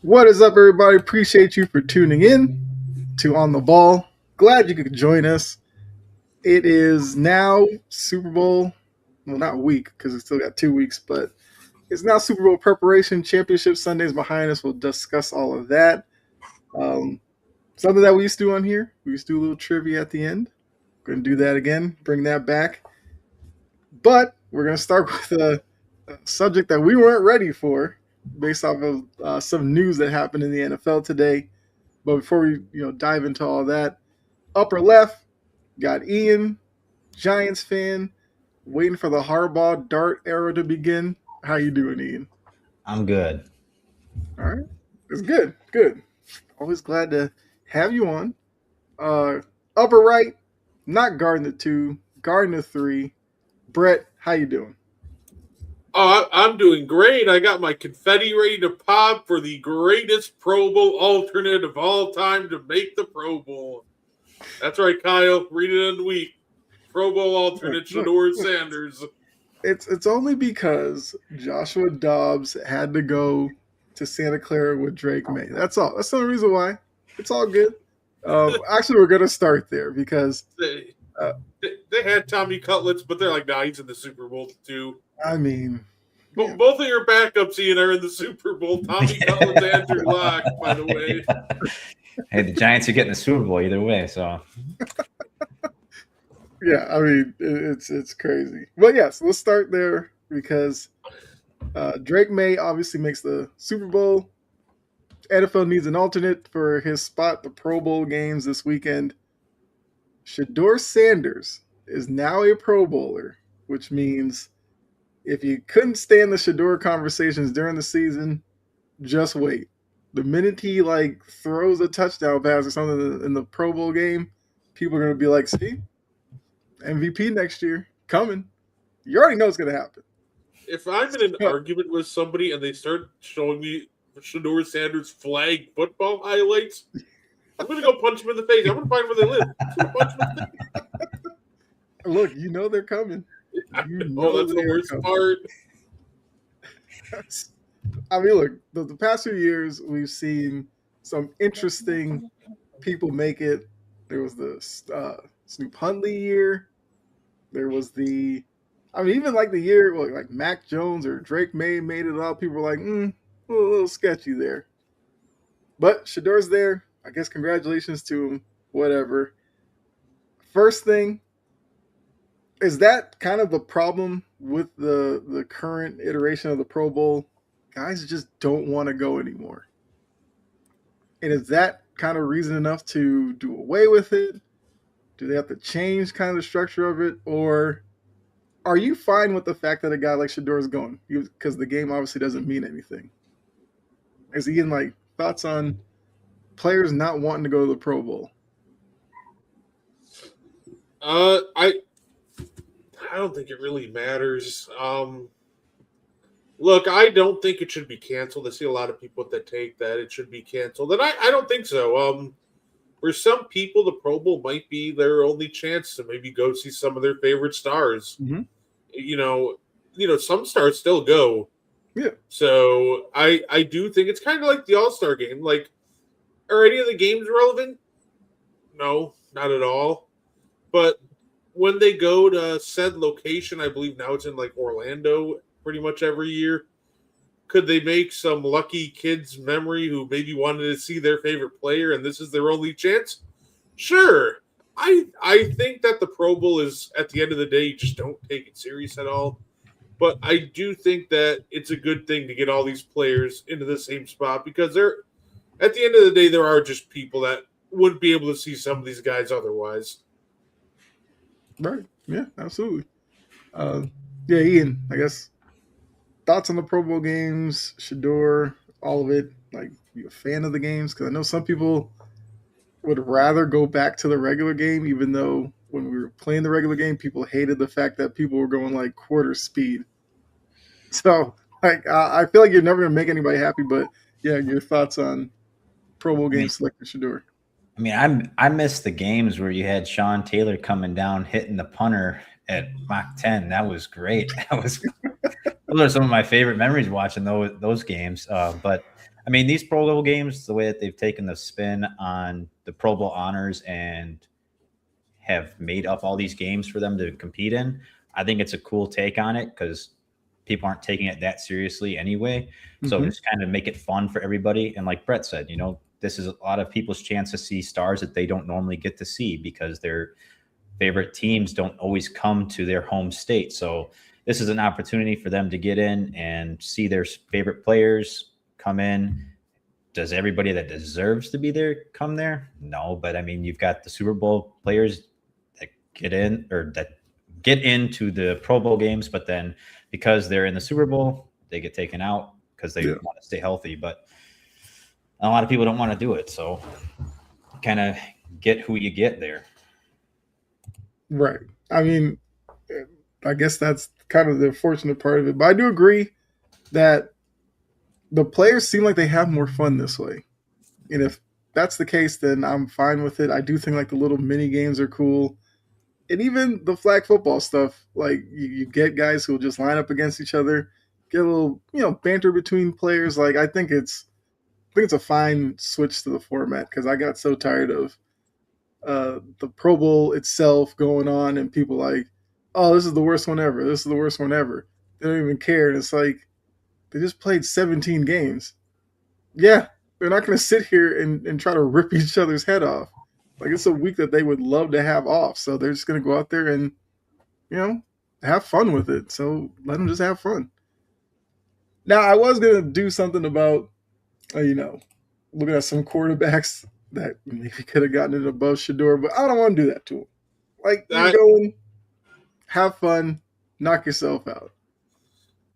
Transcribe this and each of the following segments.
What is up, everybody? Appreciate you for tuning in to On the Ball. Glad you could join us. It is now Super Bowl, well, not week because we still got 2 weeks, but it's now Super Bowl preparation. Championship Sundays behind us. We'll discuss all of that. Um, Something that we used to do on here. We used to do a little trivia at the end. We're going to do that again, bring that back. But we're going to start with a subject that we weren't ready for based off of some news that happened in the NFL today. But before we dive into all that, upper left, got Ian, Giants fan, waiting for the Harbaugh dart era to begin. How you doing, Ian? I'm good. All right. It's good. Good. Always glad to have you on. Upper right, not Gardner 2, Gardner 3. Brett, how you doing? Oh, I'm doing great. I got my confetti ready to pop for the greatest Pro Bowl alternate of all time to make the Pro Bowl. That's right, Kyle. Read it in the week. Pro Bowl alternate, Shedeur Sanders. It's only because Joshua Dobbs had to go to Santa Clara with Drake May. That's all. That's the only reason why. It's all good. Actually, we're going to start there because They had Tommy Cutlets, but they're like, nah, he's in the Super Bowl too. I mean, both of your backups, Ian, are in the Super Bowl. Tommy Cutlets, Andrew Locke, by the way. Hey, the Giants are getting the Super Bowl either way, so. Yeah, I mean, it's crazy. But yes, let's start there because Drake May obviously makes the Super Bowl. NFL needs an alternate for his spot, the Pro Bowl games this weekend. Shedeur Sanders is now a Pro Bowler, which means if you couldn't stand the Shedeur conversations during the season, just wait. The minute he throws a touchdown pass or something in the Pro Bowl game, people are going to be like, see, MVP next year, coming. You already know it's going to happen. If I'm in an argument with somebody and they start showing me Shedeur Sanders flag football highlights, I'm going to go punch them in the face. I'm going to find where they live. I'm going to punch them in the face. Look, you know they're coming. That's the worst part. I mean, look, the past few years, we've seen some interesting people make it. There was the Snoop Hundley year. There was even the year like Mac Jones or Drake May made it up. People were like, a little sketchy there. But Shedeur's there. I guess congratulations to him. Whatever. First thing, is that kind of the problem with the current iteration of the Pro Bowl? Guys just don't want to go anymore. And is that kind of reason enough to do away with it? Do they have to change kind of the structure of it? Or are you fine with the fact that a guy like Shedeur is going? Because the game obviously doesn't mean anything. Is Ian thoughts on players not wanting to go to the Pro Bowl? I don't think it really matters. Look, I don't think it should be canceled. I see a lot of people that take that it should be canceled, and I don't think so. For some people, the Pro Bowl might be their only chance to maybe go see some of their favorite stars. Mm-hmm. Some stars still go. Yeah. So I do think it's kind of like the All-Star game. Are any of the games relevant? No, not at all. But when they go to said location, I believe now it's in Orlando pretty much every year, could they make some lucky kid's memory who maybe wanted to see their favorite player and this is their only chance? Sure. I think that the Pro Bowl is, at the end of the day, you just don't take it serious at all. But I do think that it's a good thing to get all these players into the same spot because at the end of the day, there are just people that wouldn't be able to see some of these guys otherwise. Right. Yeah, absolutely. Yeah, Ian, I guess thoughts on the Pro Bowl games, Shedeur, all of it. You a fan of the games? Because I know some people would rather go back to the regular game, even though when we were playing the regular game, people hated the fact that people were going quarter speed. So, I feel like you're never going to make anybody happy, but yeah, your thoughts on Pro Bowl games selecting Shedeur. I mean, I missed the games where you had Sean Taylor coming down, hitting the punter at Mach 10. That was great. Those are some of my favorite memories watching those games. But I mean, these Pro Bowl games, the way that they've taken the spin on the Pro Bowl honors and have made up all these games for them to compete in, I think it's a cool take on it because people aren't taking it that seriously anyway. So just kind of make it fun for everybody. And like Brett said, this is a lot of people's chance to see stars that they don't normally get to see because their favorite teams don't always come to their home state. So this is an opportunity for them to get in and see their favorite players come in. Does everybody that deserves to be there come there? No, but I mean, you've got the Super Bowl players that get in or that get into the Pro Bowl games, but then because they're in the Super Bowl, they get taken out because they want to stay healthy. But a lot of people don't want to do it. So kind of get who you get there. Right. I mean, I guess that's kind of the fortunate part of it. But I do agree that the players seem like they have more fun this way. And if that's the case, then I'm fine with it. I do think like the little mini games are cool. And even the flag football stuff, like you get guys who will just line up against each other, get a little, banter between players. Like I think it's a fine switch to the format because I got so tired of the Pro Bowl itself going on and people like, oh, this is the worst one ever. This is the worst one ever. They don't even care. And it's like, they just played 17 games. Yeah, they're not going to sit here and try to rip each other's head off. Like, it's a week that they would love to have off. So they're just going to go out there and, have fun with it. So let them just have fun. Now, I was going to do something about, looking at some quarterbacks that maybe could have gotten it above Shador, but I don't want to do that to him. Like, you're going, have fun, knock yourself out.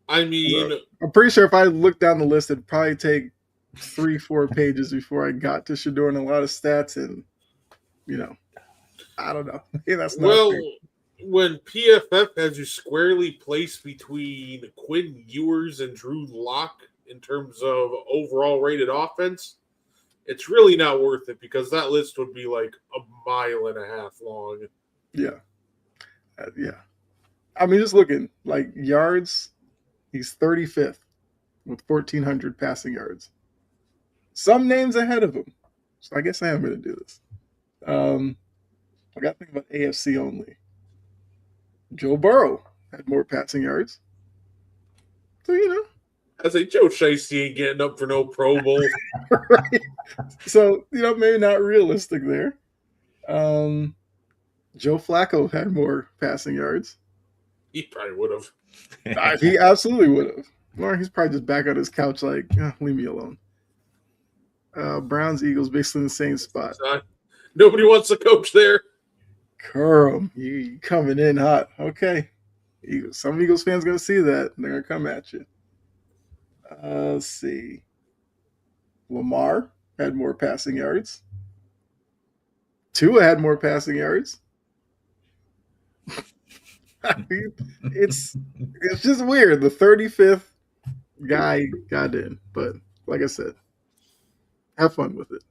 I mean, I'm pretty sure if I looked down the list, it'd probably take 3-4 pages before I got to Shador and a lot of stats. And, I don't know. Maybe that's not fair. When PFF has you squarely placed between Quinn Ewers and Drew Lock in terms of overall rated offense, it's really not worth it because that list would be like a mile and a half long. Yeah. Yeah. I mean, just looking like yards, he's 35th with 1,400 passing yards. Some names ahead of him. So I guess I am going to do this. I got to think about AFC only. Joe Burrow had more passing yards. So, I say Joe Shiesty ain't getting up for no Pro Bowl. Right. So, maybe not realistic there. Joe Flacco had more passing yards. He probably would have. He absolutely would have. Or he's probably just back on his couch like, leave me alone. Browns, Eagles, basically in the same spot. Nobody wants to coach there. Curl, you coming in hot. Okay. Some Eagles fans going to see that. And they're going to come at you. Let's see. Lamar had more passing yards. Tua had more passing yards. I mean, it's just weird. The 35th guy got in. But like I said, have fun with it.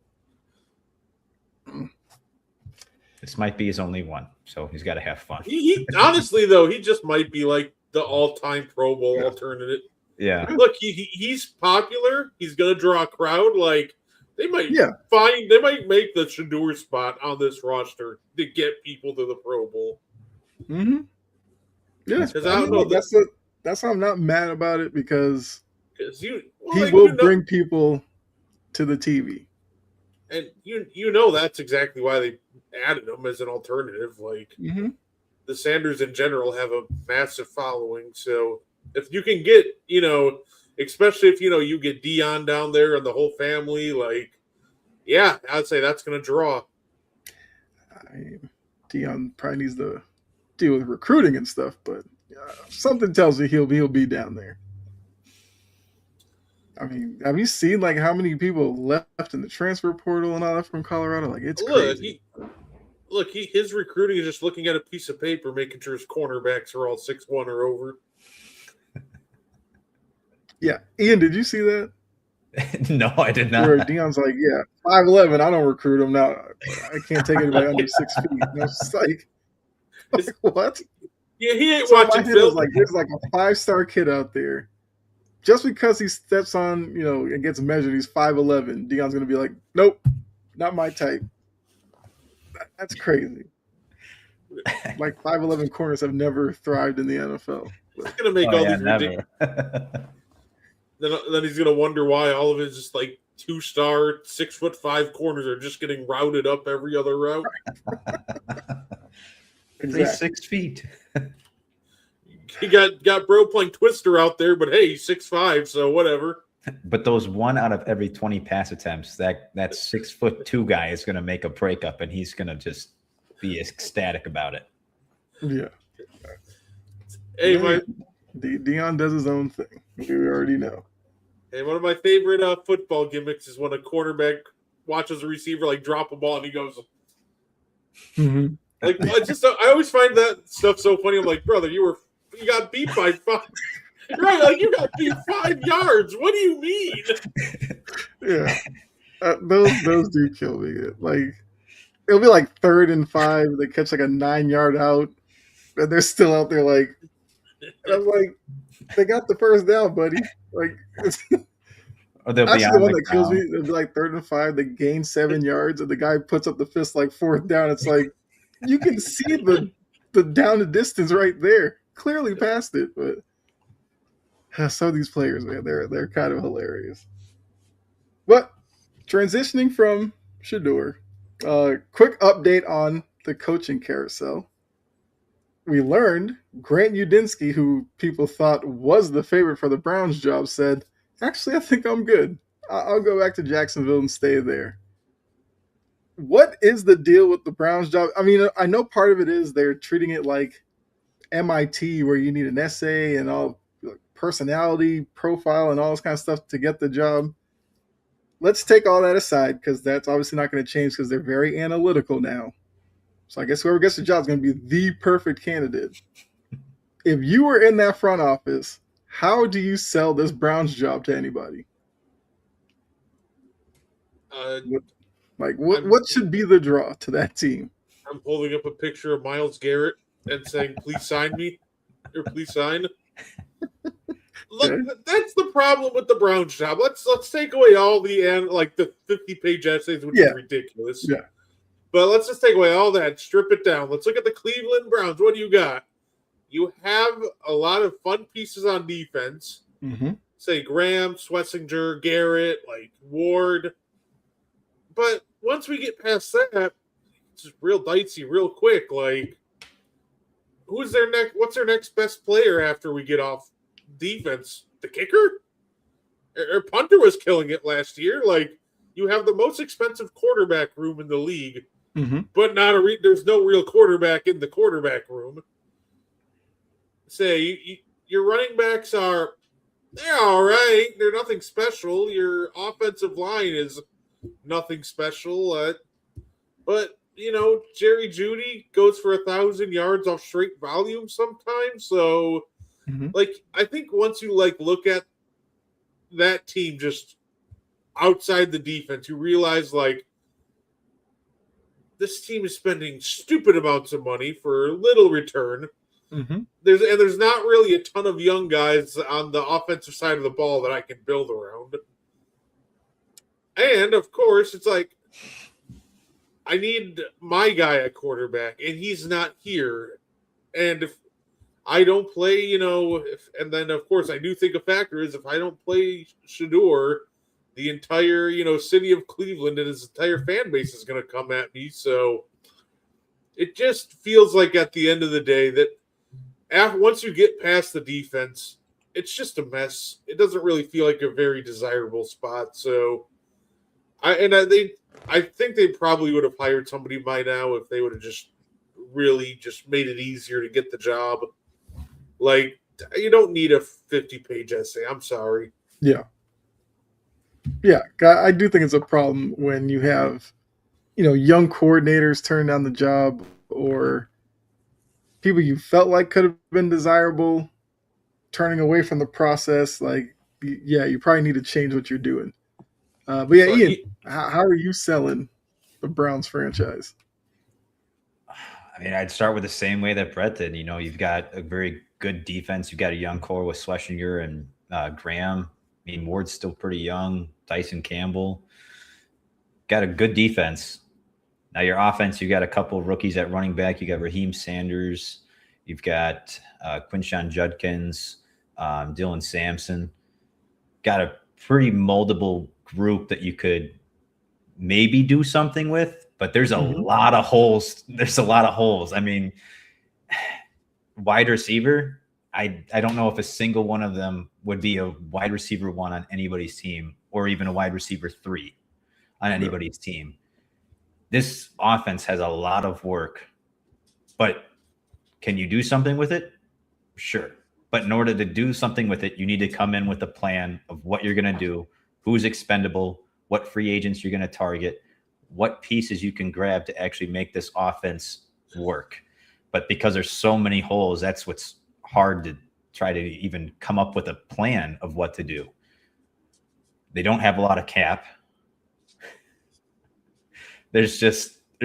This might be his only one, so he's got to have fun. He honestly, though, he just might be like the all-time Pro Bowl alternative. Yeah. Look, he's popular. He's going to draw a crowd. Like, they might make the Shador spot on this roster to get people to the Pro Bowl. Mm-hmm. Yeah, because I don't know. That's why I'm not mad about it because he like, will bring people to the TV. And that's exactly why they added him as an alternative. Like the Sanders in general have a massive following. So if you can get, especially if you get Dion down there and the whole family, like, yeah, I'd say that's going to draw. Dion probably needs to deal with recruiting and stuff, but something tells me he'll be down there. I mean, have you seen like how many people left in the transfer portal and all that from Colorado? Like, it's crazy. His recruiting is just looking at a piece of paper, making sure his cornerbacks are all 6'1" or over. Yeah, Ian, did you see that? No, I did not. Where Dion's like, 5'11", I don't recruit him now. I can't take anybody under 6 feet. And I was just like what? Yeah, he ain't watching film. Like, there's like a 5-star kid out there just because he steps on, and gets measured, he's 5'11", Deion's going to be like, nope, not my type. That's crazy. Like 5'11" corners have never thrived in the NFL. He's going to make all these ridiculous. Then he's going to wonder why all of his just like 2-star 6'5" corners are just getting routed up every other route. Exactly. He's 6 feet. He got bro playing Twister out there, but hey, he's 6'5", so whatever. But those 1 out of every 20 pass attempts, that 6'2" guy is going to make a breakup, and he's going to just be ecstatic about it. Yeah. Hey, Deion does his own thing. We already know. Hey, one of my favorite football gimmicks is when a quarterback watches a receiver like drop a ball and he goes, mm-hmm. Like, I always find that stuff so funny. I'm like, brother, you got beat by 5. Right, like you got beat 5 yards. What do you mean? Yeah, those do kill me. Like, it'll be like 3rd and 5. They catch like a 9-yard out, and they're still out there. Like, and I'm like, they got the first down, buddy. Like, or they'll actually be the one that kills me. It'll be like 3rd and 5. They gain 7 yards, and the guy puts up the fist like 4th down. It's like you can see the down the distance right there. Clearly past it, but some of these players, man, they're kind of hilarious. But transitioning from Shedeur, quick update on the coaching carousel. We learned Grant Udinski, who people thought was the favorite for the Browns job, said, actually, I think I'm good. I'll go back to Jacksonville and stay there. What is the deal with the Browns job? I mean, I know part of it is they're treating it like MIT, where you need an essay and all personality profile and all this kind of stuff to get the job. Let's take all that aside, because that's obviously not going to change, because they're very analytical now. So I guess whoever gets the job is going to be the perfect candidate. If you were in that front office, how do you sell this Browns job to anybody? What should be the draw to that team? I'm holding up a picture of Myles Garrett and saying, please sign me, or please sign. Look, okay. That's the problem with the Browns job. Let's take away all the 50-page essays, which is ridiculous. Yeah. But let's just take away all that, strip it down. Let's look at the Cleveland Browns. What do you got? You have a lot of fun pieces on defense. Mm-hmm. Say Graham, Schlesinger, Garrett, like Ward. But once we get past that, it's just real dicey, real quick. Like, who's their next? What's their next best player after we get off defense? The kicker? Or punter was killing it last year. Like, you have the most expensive quarterback room in the league, mm-hmm. but there's no real quarterback in the quarterback room. Say your running backs they're all right. They're nothing special. Your offensive line is nothing special. But Jerry Jeudy goes for 1,000 yards off straight volume sometimes. So, mm-hmm. I think once you look at that team just outside the defense, you realize this team is spending stupid amounts of money for little return. Mm-hmm. There's not really a ton of young guys on the offensive side of the ball that I can build around. And of course, it's like I need my guy at quarterback, and he's not here. And if I don't play, and then of course I do think a factor is if I don't play Shedeur, the entire, city of Cleveland and his entire fan base is going to come at me. So it just feels like at the end of the day that once you get past the defense, it's just a mess. It doesn't really feel like a very desirable spot. So I think they probably would have hired somebody by now if they would have just really just made it easier to get the job. Like, you don't need a 50-page essay. I'm sorry. Yeah. Yeah, I do think it's a problem when you have, young coordinators turn down the job, or people you felt like could have been desirable turning away from the process. Like, yeah, you probably need to change what you're doing. But yeah, Ian, how are you selling the Browns franchise? I mean, I'd start with the same way that Brett did. You've got a very good defense. You've got a young core with Schlesinger and Graham. I mean, Ward's still pretty young. Dyson Campbell. Got a good defense. Now your offense, you got a couple of rookies at running back. You got Raheem Sanders. You've got Quinshon Judkins, Dylan Sampson. Got a pretty moldable group that you could maybe do something with, but there's a lot of holes. There's a lot of holes. I mean, wide receiver, I don't know if a single one of them would be a wide receiver 1 on anybody's team or even a wide receiver 3 on anybody's team. This offense has a lot of work, but can you do something with it? Sure. But in order to do something with it, you need to come in with a plan of what you're going to do, who's expendable, what free agents you're going to target, what pieces you can grab to actually make this offense work. But because there's so many holes, that's what's hard to try to even come up with a plan of what to do. They don't have a lot of cap. There's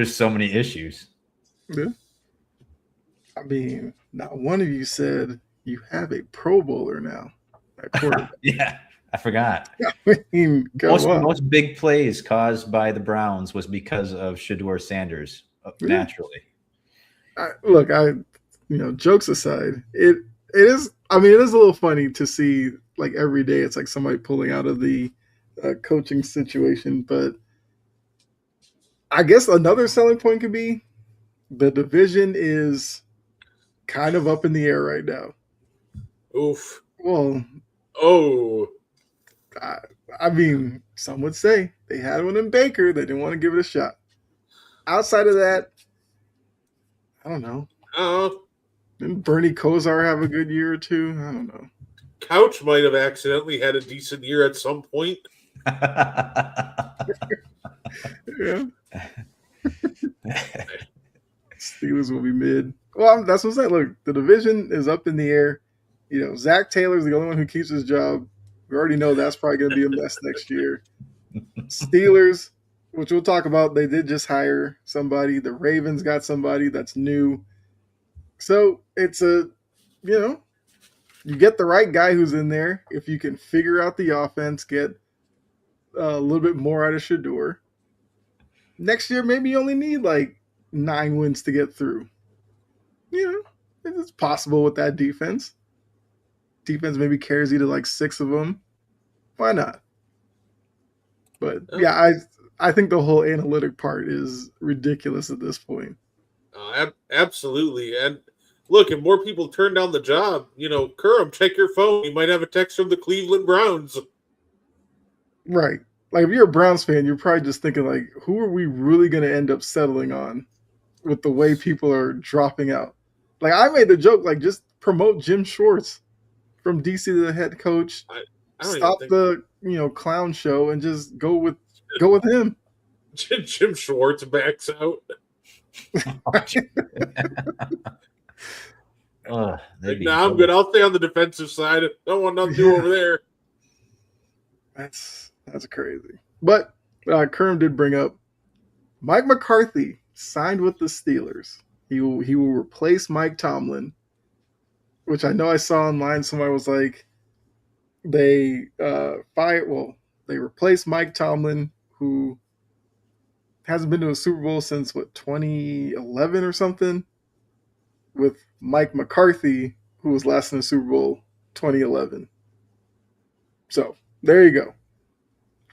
so many issues. Yeah. I mean, not one of you said you have a Pro Bowler now at quarterback. Yeah, I forgot. I mean, most big plays caused by the Browns was because of Shedeur Sanders, naturally. Jokes aside, it is. I mean, it is a little funny to see like every day. It's like somebody pulling out of the coaching situation, but I guess another selling point could be the division is kind of up in the air right now. Oof. Well, I mean, some would say they had one in Baker. They didn't want to give it a shot. Outside of that, I don't know. Didn't Bernie Kosar have a good year or two? I don't know. Couch might have accidentally had a decent year at some point. Yeah. Steelers will be mid. Well, that's what I'm saying. Look, the division is up in the air. Zach Taylor's the only one who keeps his job. We already know that's probably going to be a mess next year. Steelers, which we'll talk about, they did just hire somebody. The Ravens got somebody that's new. So it's you get the right guy who's in there. If you can figure out the offense, get a little bit more out of Shedeur. Next year, maybe you only need like 9 wins to get through. It's possible with that defense. Defense maybe carries you to like 6 of them. Why not? But yeah, I think the whole analytic part is ridiculous at this point. Absolutely. And look, if more people turn down the job, Kerm, check your phone. You might have a text from the Cleveland Browns. Right. Like if you're a Browns fan, you're probably just thinking like, who are we really going to end up settling on with the way people are dropping out? Like I made the joke, like just promote Jim Schwartz from DC to the head coach. Stop the clown show and just go with him. Jim Schwartz backs out. I'm good. I'll stay on the defensive side. Don't want nothing to do over there. That's crazy. But Kerm did bring up Mike McCarthy signed with the Steelers. He will replace Mike Tomlin, which I know I saw online. Somebody was like, they replaced Mike Tomlin, who hasn't been to a Super Bowl since 2011 or something, with Mike McCarthy, who was last in the Super Bowl 2011. So there you go.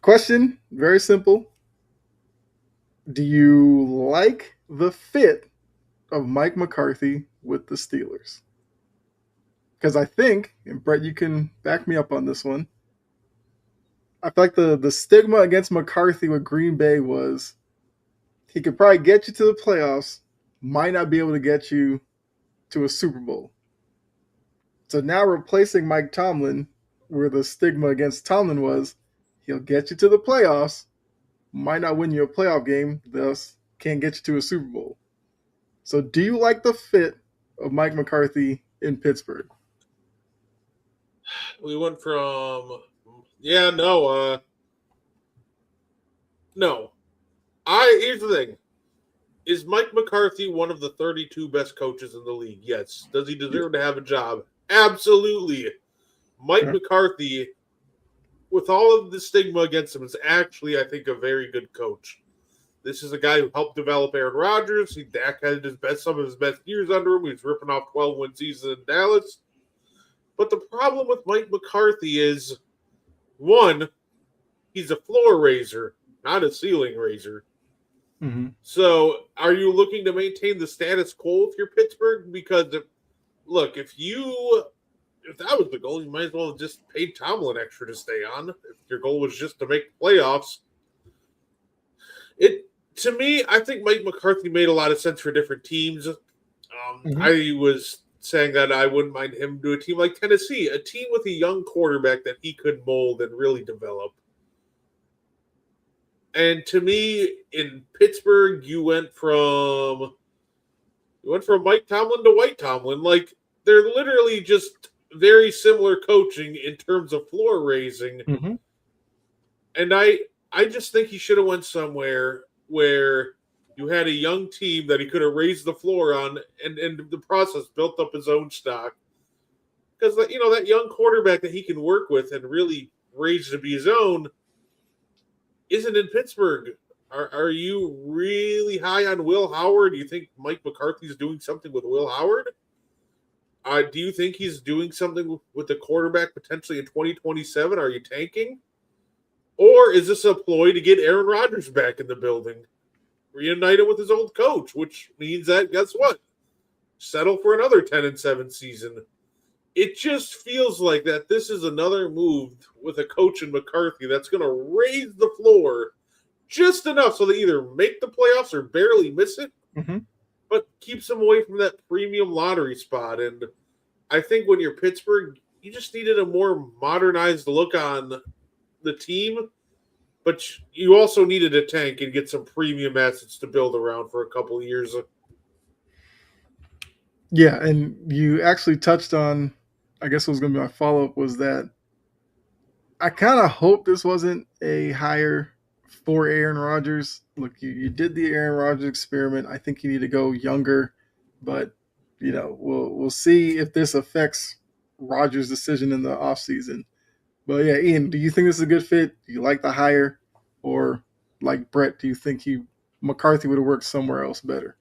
Question, very simple. Do you like the fit of Mike McCarthy with the Steelers? Because I think, and Brett, you can back me up on this one, I feel like the stigma against McCarthy with Green Bay was he could probably get you to the playoffs, might not be able to get you to a Super Bowl. So now replacing Mike Tomlin, where the stigma against Tomlin was, he'll get you to the playoffs, might not win you a playoff game, thus can't get you to a Super Bowl. So do you like the fit of Mike McCarthy in Pittsburgh? We went from no. Here's the thing. Is Mike McCarthy one of the 32 best coaches in the league? Yes. Does he deserve to have a job? Absolutely. Mike Okay. McCarthy, with all of the stigma against him, is actually, I think, a very good coach. This is a guy who helped develop Aaron Rodgers. Dak had some of his best years under him. He was ripping off 12-win season in Dallas. But the problem with Mike McCarthy is, one, he's a floor raiser, not a ceiling raiser. Mm-hmm. So, are you looking to maintain the status quo with your Pittsburgh? Because, if that was the goal, you might as well have just paid Tomlin extra to stay on. If your goal was just to make playoffs, to me, I think Mike McCarthy made a lot of sense for different teams. I was saying that I wouldn't mind him do a team like Tennessee, a team with a young quarterback that he could mold and really develop. And to me, in Pittsburgh, you went from Mike Tomlin to White Tomlin. Like, they're literally just very similar coaching in terms of floor raising. Mm-hmm. And I just think he should have went somewhere where you had a young team that he could have raised the floor on, and in the process built up his own stock. Because that young quarterback that he can work with and really raise to be his own isn't in Pittsburgh. Are you really high on Will Howard? Do you think Mike McCarthy's doing something with Will Howard? Do you think he's doing something with the quarterback potentially in 2027? Are you tanking? Or is this a ploy to get Aaron Rodgers back in the building? Reunite him with his old coach, which means that, guess what? Settle for another 10-7 season. It just feels like that this is another move with a coach in McCarthy that's going to raise the floor just enough so they either make the playoffs or barely miss it, but keeps them away from that premium lottery spot. And I think when you're Pittsburgh, you just needed a more modernized look on the team, but you also needed a tank and get some premium assets to build around for a couple of years. Yeah, and you actually touched on, I guess what was going to be my follow-up, was that I kind of hope this wasn't a hire for Aaron Rodgers. Look, you did the Aaron Rodgers experiment. I think you need to go younger, but we'll see if this affects Rodgers' decision in the offseason. But yeah, Ian, do you think this is a good fit? Do you like the hire? Or like Brett, do you think McCarthy would have worked somewhere else better?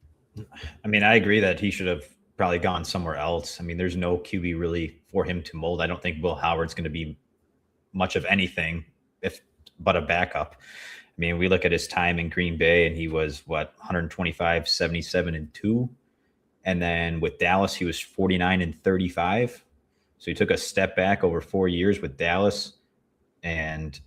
I mean, I agree that he should have probably gone somewhere else. I mean, there's no QB really for him to mold. I don't think Will Howard's going to be much of anything but a backup. I mean, we look at his time in Green Bay and he was 125, 77 and 2. And then with Dallas, he was 49 and 35. So he took a step back over 4 years with Dallas. And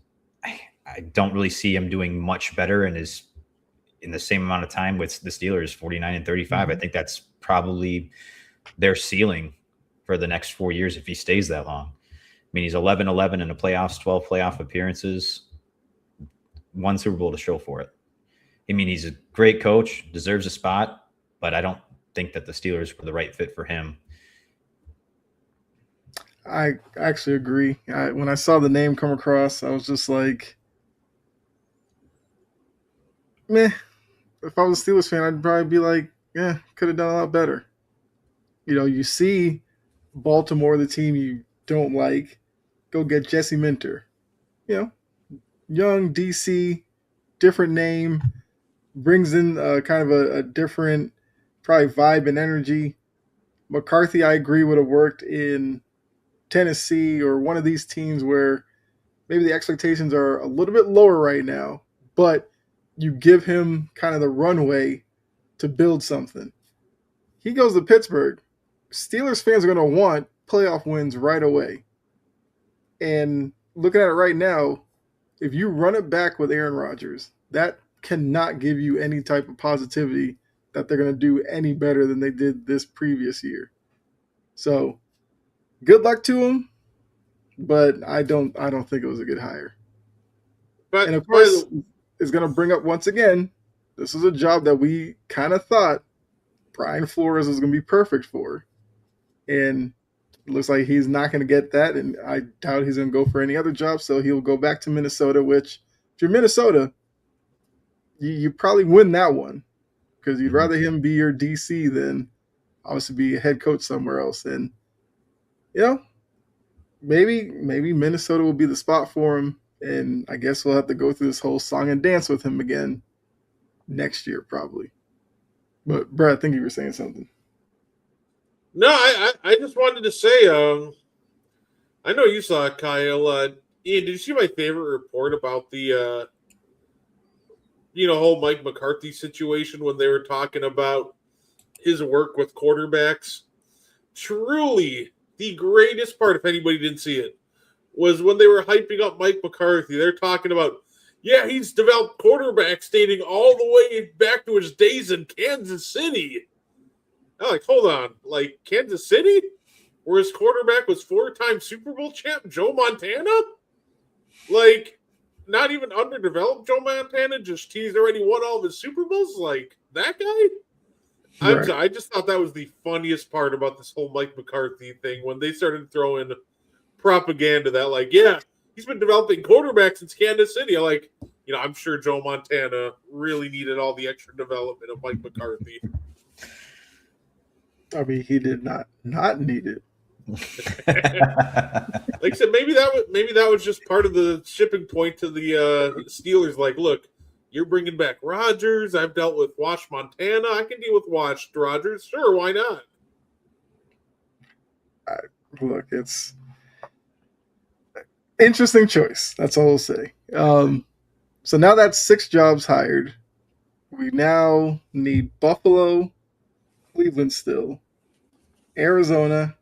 I don't really see him doing much better in the same amount of time with the Steelers, 49 and 35. I think that's probably their ceiling for the next 4 years if he stays that long. I mean, he's 11-11 in the playoffs, 12 playoff appearances, 1 Super Bowl to show for it. I mean, he's a great coach, deserves a spot, but I don't think that the Steelers were the right fit for him. I actually agree. When I saw the name come across, I was just like, meh. If I was a Steelers fan, I'd probably be like, yeah, could have done a lot better. You see Baltimore, the team you don't like, go get Jesse Minter. Young DC, different name, brings in kind of a different probably vibe and energy. McCarthy, I agree, would have worked in Tennessee or one of these teams where maybe the expectations are a little bit lower right now, but you give him kind of the runway to build something. He goes to Pittsburgh. Steelers fans are going to want playoff wins right away. And looking at it right now, if you run it back with Aaron Rodgers, that cannot give you any type of positivity that they're going to do any better than they did this previous year. So good luck to him, but I don't think it was a good hire. But, and of course, it's going to bring up once again, this is a job that we kind of thought Brian Flores was going to be perfect for. And it looks like he's not going to get that, and I doubt he's going to go for any other job, so he'll go back to Minnesota, which, if you're Minnesota, you probably win that one because you'd rather him be your DC than obviously be a head coach somewhere else. And, maybe Minnesota will be the spot for him, and I guess we'll have to go through this whole song and dance with him again next year, probably. But Brad, I think you were saying something. No, I just wanted to say, I know you saw it, Kyle. Ian, did you see my favorite report about the whole Mike McCarthy situation when they were talking about his work with quarterbacks? Truly, the greatest part, if anybody didn't see it, was when they were hyping up Mike McCarthy. They're talking about, yeah, he's developed quarterbacks dating all the way back to his days in Kansas City. I'm like, hold on, like Kansas City, where his quarterback was 4-time Super Bowl champ Joe Montana? Like, not even underdeveloped Joe Montana, just he's already won all of his Super Bowls? Like, that guy? Right. I just thought that was the funniest part about this whole Mike McCarthy thing when they started throwing propaganda that, like, yeah, he's been developing quarterbacks since Kansas City. I'm sure Joe Montana really needed all the extra development of Mike McCarthy. I mean, he did not need it. Like I said, maybe that was just part of the shipping point to the Steelers. Like, look, you're bringing back Rodgers. I've dealt with Wash Montana. I can deal with Washed Rodgers. Sure, why not? Look, it's interesting choice. That's all I'll say. So now that's 6 jobs hired. We now need Buffalo, Cleveland still, Arizona,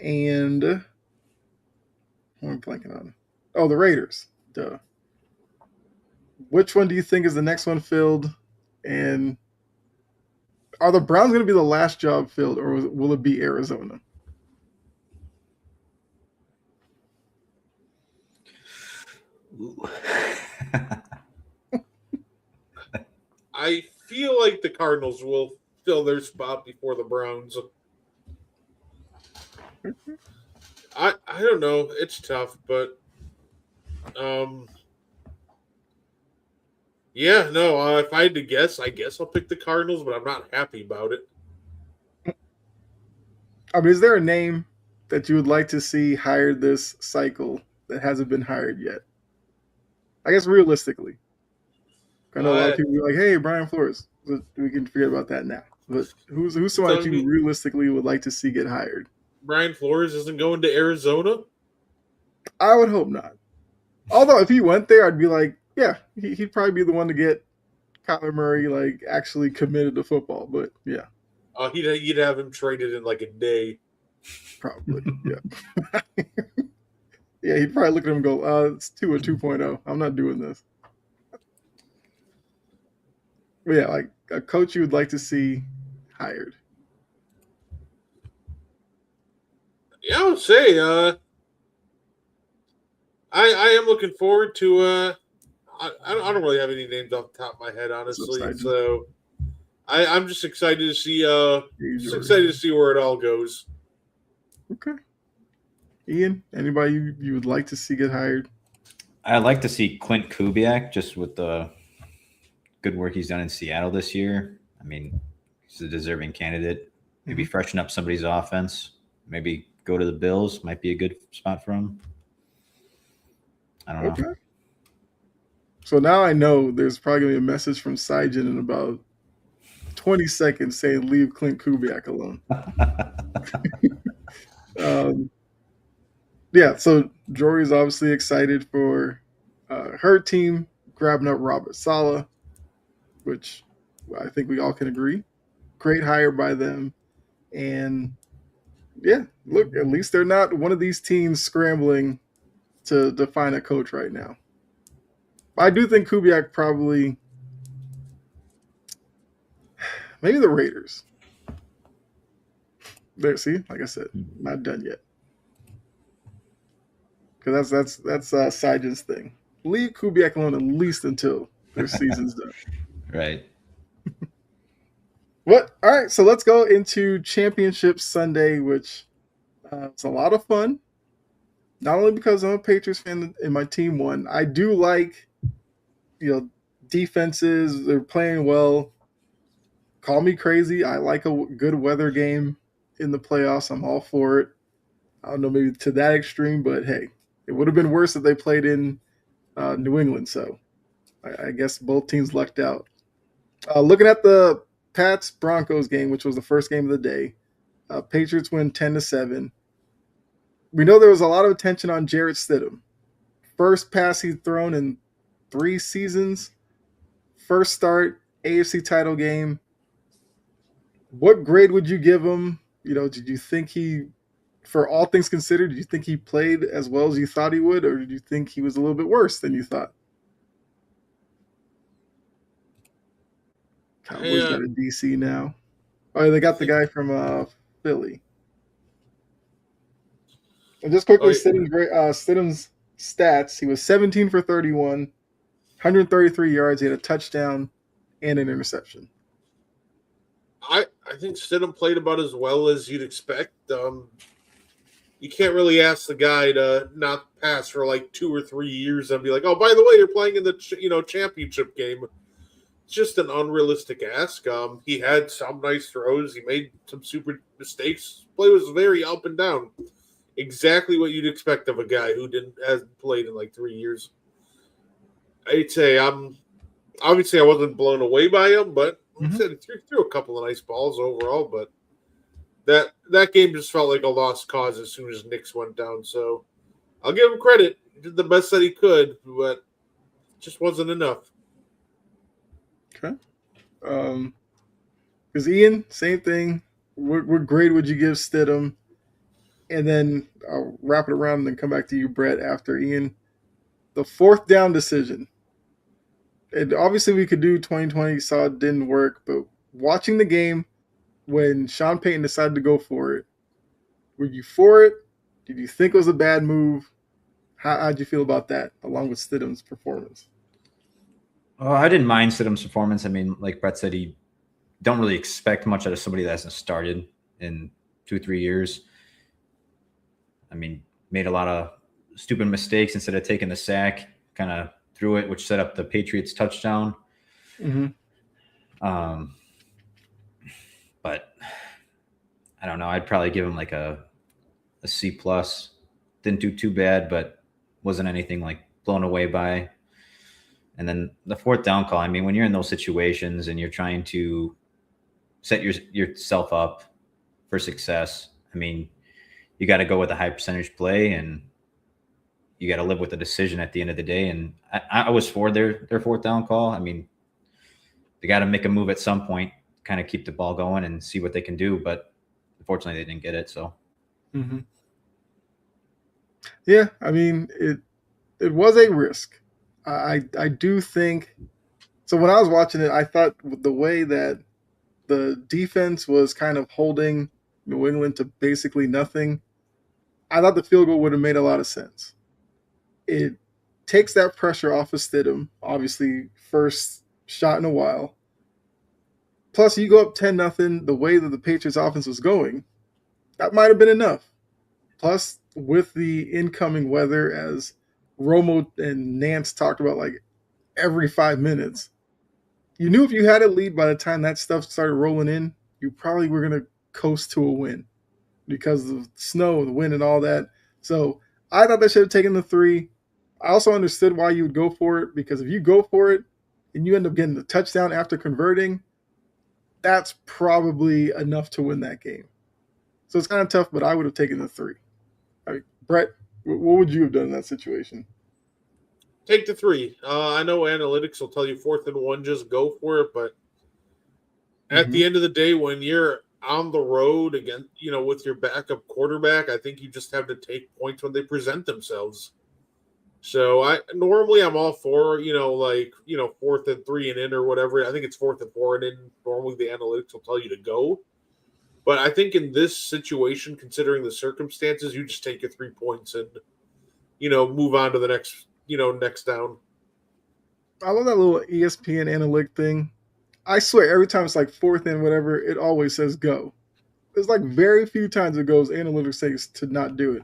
and what am I blanking on? Oh, the Raiders. Duh. Which one do you think is the next one filled? And are the Browns going to be the last job filled, or will it be Arizona? I feel like the Cardinals will fill their spot before the Browns. I don't know. It's tough, but yeah, no. If I had to guess, I guess I'll pick the Cardinals, but I'm not happy about it. I mean, is there a name that you would like to see hired this cycle that hasn't been hired yet? I guess realistically. I know a lot of people be like, hey, Brian Flores. But we can forget about that now. But who's somebody that you realistically would like to see get hired? Brian Flores isn't going to Arizona? I would hope not. Although if he went there, I'd be like, yeah, he'd probably be the one to get Kyler Murray like actually committed to football. But yeah. You'd have him traded in like a day. Probably, yeah. Yeah, he'd probably look at him and go, it's Tua 2.0. I'm not doing this. But yeah, like a coach you would like to see hired. Yeah, I would say I am looking forward to I don't really have any names off the top of my head, honestly. So I'm just excited to see where it all goes. Okay. Ian, anybody you would like to see get hired? I'd like to see Clint Kubiak, just with the good work he's done in Seattle this year. I mean, he's a deserving candidate. Maybe freshen up somebody's offense. Maybe go to the Bills. Might be a good spot for him. I don't know. So now I know there's probably going to be a message from Sijin in about 20 seconds saying leave Clint Kubiak alone. Yeah, so Jory's obviously excited for her team grabbing up Robert Saleh, which I think we all can agree. Great hire by them. And yeah, look, at least they're not one of these teams scrambling to find a coach right now. I do think Kubiak probably, maybe the Raiders. There, see, like I said, not done yet. Because that's Sijin's thing. Leave Kubiak alone at least until their season's done. Right. What? All right, so let's go into Championship Sunday, which it's a lot of fun. Not only because I'm a Patriots fan and my team won, I do like, defenses. They're playing well. Call me crazy. I like a good weather game in the playoffs. I'm all for it. I don't know, maybe to that extreme, but hey, it would have been worse if they played in New England. So I guess both teams lucked out. Looking at the Pats Broncos game, which was the first game of the day, Patriots win 10-7. We know there was a lot of attention on Jarrett Stidham. First pass he'd thrown in 3 seasons. First start, AFC title game. What grade would you give him? Did you think he, for all things considered, did you think he played as well as you thought he would, or did you think he was a little bit worse than you thought? Cowboys got a DC now. Oh, they got the guy from Philly. And just quickly, Stidham's stats: he was 17 for 31, 133 yards. He had a touchdown and an interception. I think Stidham played about as well as you'd expect. You can't really ask the guy to not pass for like 2 or 3 years and be like, "Oh, by the way, you're playing in the championship game." It's just an unrealistic ask. He had some nice throws. He made some super mistakes. Play was very up and down. Exactly what you'd expect of a guy who hasn't played in like 3 years. I'd say obviously I wasn't blown away by him, but like I said, he threw a couple of nice balls overall. But that game just felt like a lost cause as soon as Knicks went down. So I'll give him credit. He did the best that he could, but it just wasn't enough. Okay. Because Ian, same thing. What grade would you give Stidham? And then I'll wrap it around and then come back to you, Brett, after Ian. The fourth down decision. And obviously we could do 2020, saw it didn't work, but watching the game when Sean Payton decided to go for it, were you for it? Did you think it was a bad move? How'd you feel about that, along with Stidham's performance? I didn't mind Stidham's performance. I mean, like Brett said, he don't really expect much out of somebody that hasn't started in 2-3 years. I mean, made a lot of stupid mistakes. Instead of taking the sack, kind of threw it, which set up the Patriots touchdown. But I don't know. I'd probably give him like a C+. Didn't do too bad, but wasn't anything like blown away by. And then the fourth down call. I mean, when you're in those situations and you're trying to set yourself up for success, I mean, you got to go with a high percentage play, and you got to live with the decision at the end of the day. And I was for their fourth down call. I mean, they got to make a move at some point, kind of keep the ball going and see what they can do. But unfortunately, they didn't get it. So, yeah, I mean, it was a risk. I do think so. When I was watching it, I thought the way that the defense was kind of holding New England to basically nothing, I thought the field goal would have made a lot of sense. It takes that pressure off of Stidham, obviously first shot in a while. Plus, you go up 10-0, the way that the Patriots offense was going, that might have been enough. Plus, with the incoming weather, as Romo and Nance talked about like every 5 minutes, you knew if you had a lead by the time that stuff started rolling in, you probably were going to coast to a win because of snow, the wind, and all that. So I thought they should have taken the 3. I also understood why you would go for it, because if you go for it and you end up getting the touchdown after converting, that's probably enough to win that game. So it's kind of tough, but I would have taken the 3. I mean, Brett, what would you have done in that situation? Take the 3. I know analytics will tell you 4th and 1, just go for it. But at the end of the day, when you're on the road again, with your backup quarterback, I think you just have to take points when they present themselves. So I'm all for, 4th and 3 and in or whatever. I think it's 4th and 4 and in. Normally the analytics will tell you to go. But I think in this situation, considering the circumstances, you just take your 3 points and, move on to the next down. I love that little ESPN analytic thing. I swear, every time it's like 4th and whatever, it always says go. There's like very few times it goes analytics says to not do it.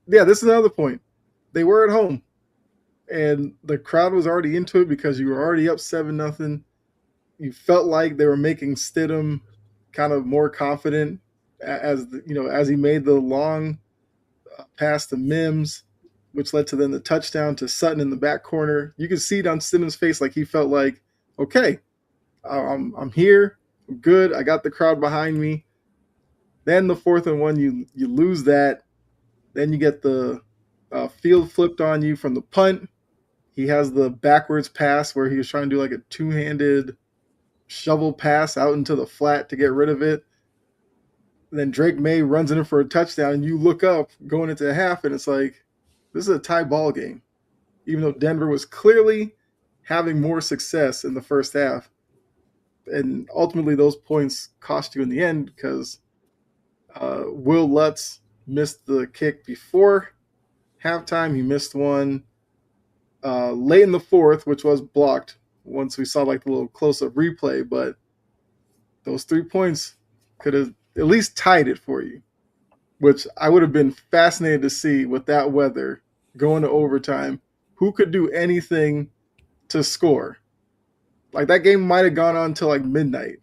Yeah, this is another point. They were at home, and the crowd was already into it because you were already up 7-0. You felt like they were making Stidham kind of more confident as he made the long pass to Mims, which led to then the touchdown to Sutton in the back corner. You could see it on Simmons' face like he felt like, okay, I'm here, I'm good, I got the crowd behind me. Then the 4th and 1, you lose that. Then you get the field flipped on you from the punt. He has the backwards pass where he was trying to do like a two-handed shovel pass out into the flat to get rid of it. Then Drake May runs in for a touchdown, and you look up going into half, and it's like, this is a tie ball game. Even though Denver was clearly having more success in the first half. And ultimately, those points cost you in the end because Will Lutz missed the kick before halftime. He missed one late in the 4th, which was blocked once we saw like the little close-up replay. But those 3 points could have at least tied it for you, which I would have been fascinated to see with that weather going to overtime. Who could do anything to score? Like that game might have gone on till like midnight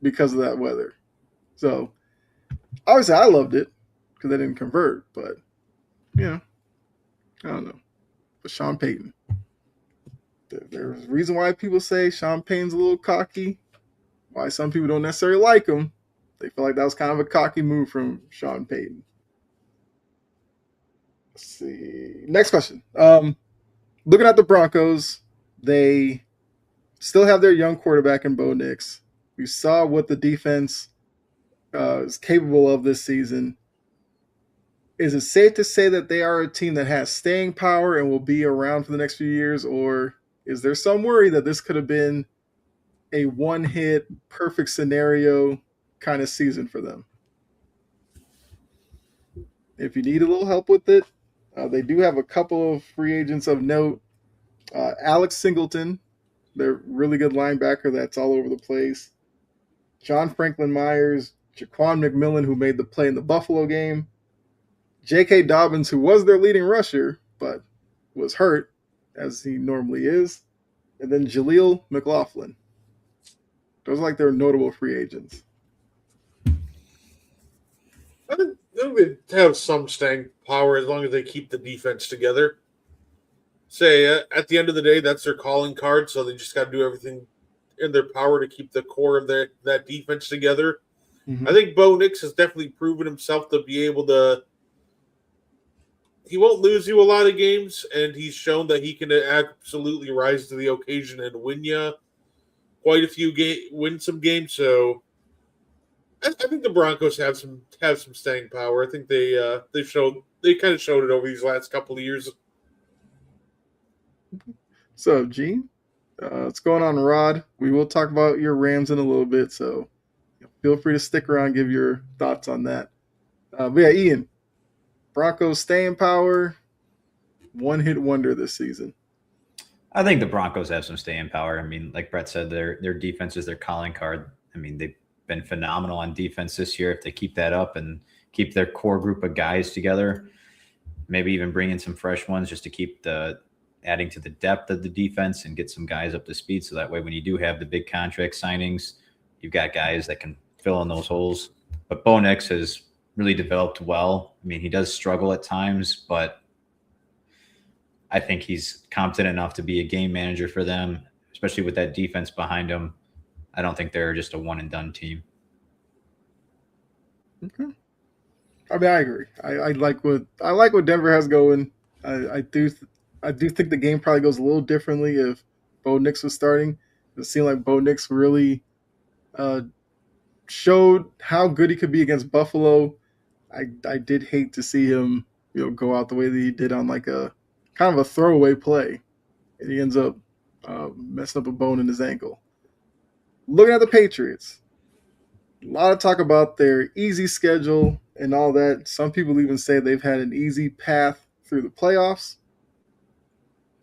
because of that weather. So obviously I loved it because they didn't convert, but I don't know. But Sean Payton, there's a reason why people say Sean Payton's a little cocky. Why some people don't necessarily like him. They feel like that was kind of a cocky move from Sean Payton. Let's see. Next question. Looking at the Broncos, they still have their young quarterback in Bo Nix. We saw what the defense is capable of this season. Is it safe to say that they are a team that has staying power and will be around for the next few years, or is there some worry that this could have been a one-hit, perfect scenario kind of season for them? If you need a little help with it, they do have a couple of free agents of note. Alex Singleton, their really good linebacker that's all over the place. John Franklin Myers, Jaquan McMillan, who made the play in the Buffalo game. J.K. Dobbins, who was their leading rusher, but was hurt, as he normally is. And then Jaleel McLaughlin. Those are like their notable free agents. I think they have some staying power as long as they keep the defense together. Say, at the end of the day, that's their calling card, so they just got to do everything in their power to keep the core of that defense together. Mm-hmm. I think Bo Nix has definitely proven himself to be able to. He won't lose you a lot of games, and he's shown that he can absolutely rise to the occasion and win you quite a few win some games. So I think the Broncos have some staying power. I think they kind of showed it over these last couple of years. So, Gene, what's going on, Rod? We will talk about your Rams in a little bit, so feel free to stick around, give your thoughts on that. But yeah, Ian, Broncos staying power, one-hit wonder this season. I think the Broncos have some staying power. I mean, like Brett said, their defense is their calling card. I mean, they've been phenomenal on defense this year. If they keep that up and keep their core group of guys together, maybe even bring in some fresh ones just to keep adding to the depth of the defense and get some guys up to speed. So that way, when you do have the big contract signings, you've got guys that can fill in those holes. But Bo Nix has really developed well. I mean, he does struggle at times, but I think he's competent enough to be a game manager for them, especially with that defense behind him. I don't think they're just a one and done team. Okay. I mean, I agree. I like what Denver has going. I do think the game probably goes a little differently if Bo Nix was starting. It seemed like Bo Nix really showed how good he could be against Buffalo. I did hate to see him, go out the way that he did on like a kind of a throwaway play, and he ends up messing up a bone in his ankle. Looking at the Patriots, a lot of talk about their easy schedule and all that. Some people even say they've had an easy path through the playoffs.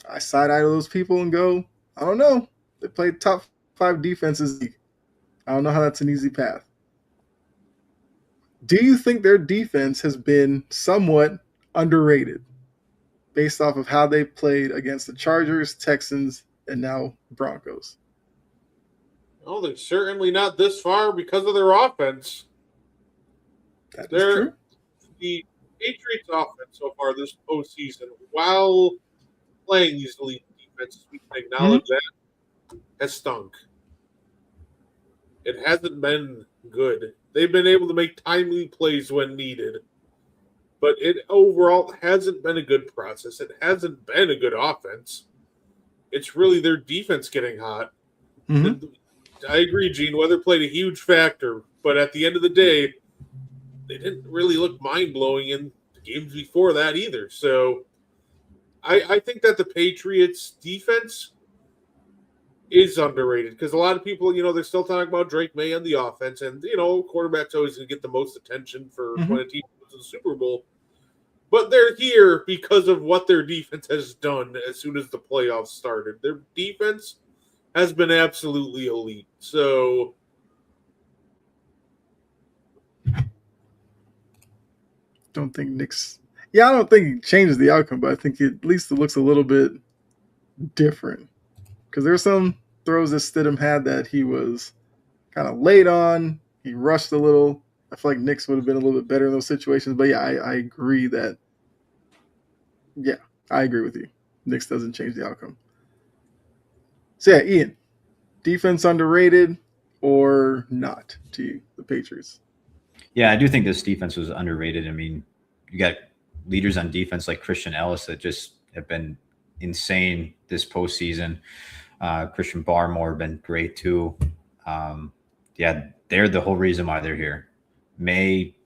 I side-eye to those people and go, I don't know. They played top 5 defenses. I don't know how that's an easy path. Do you think their defense has been somewhat underrated based off of how they played against the Chargers, Texans, and now Broncos? Oh, they're certainly not this far because of their offense. That is true. Patriots offense so far this postseason, while playing these elite defenses, we can acknowledge that, has stunk. It hasn't been good. They've been able to make timely plays when needed, but it overall hasn't been a good process. It hasn't been a good offense. It's really their defense getting hot. Mm-hmm. I agree, Gene. Weather played a huge factor, but at the end of the day, they didn't really look mind blowing in the games before that either. So I think that the Patriots defense is underrated because a lot of people, they're still talking about Drake May on the offense, and quarterback's always going to get the most attention for when a team goes to the Super Bowl. But they're here because of what their defense has done as soon as the playoffs started. Their defense has been absolutely elite. So Don't think Nick's. Yeah, I don't think it changes the outcome, but I think at least it looks a little bit different. Because there were some throws that Stidham had that he was kind of late on. He rushed a little. I feel like Nick's would have been a little bit better in those situations. But yeah, I agree that. Yeah, I agree with you. Nick's doesn't change the outcome. So yeah, Ian, defense underrated or not to you, the Patriots? Yeah, I do think this defense was underrated. I mean, you got leaders on defense like Christian Ellis that just have been insane this postseason. Christian Barmore been great too. Yeah, they're the whole reason why they're here. May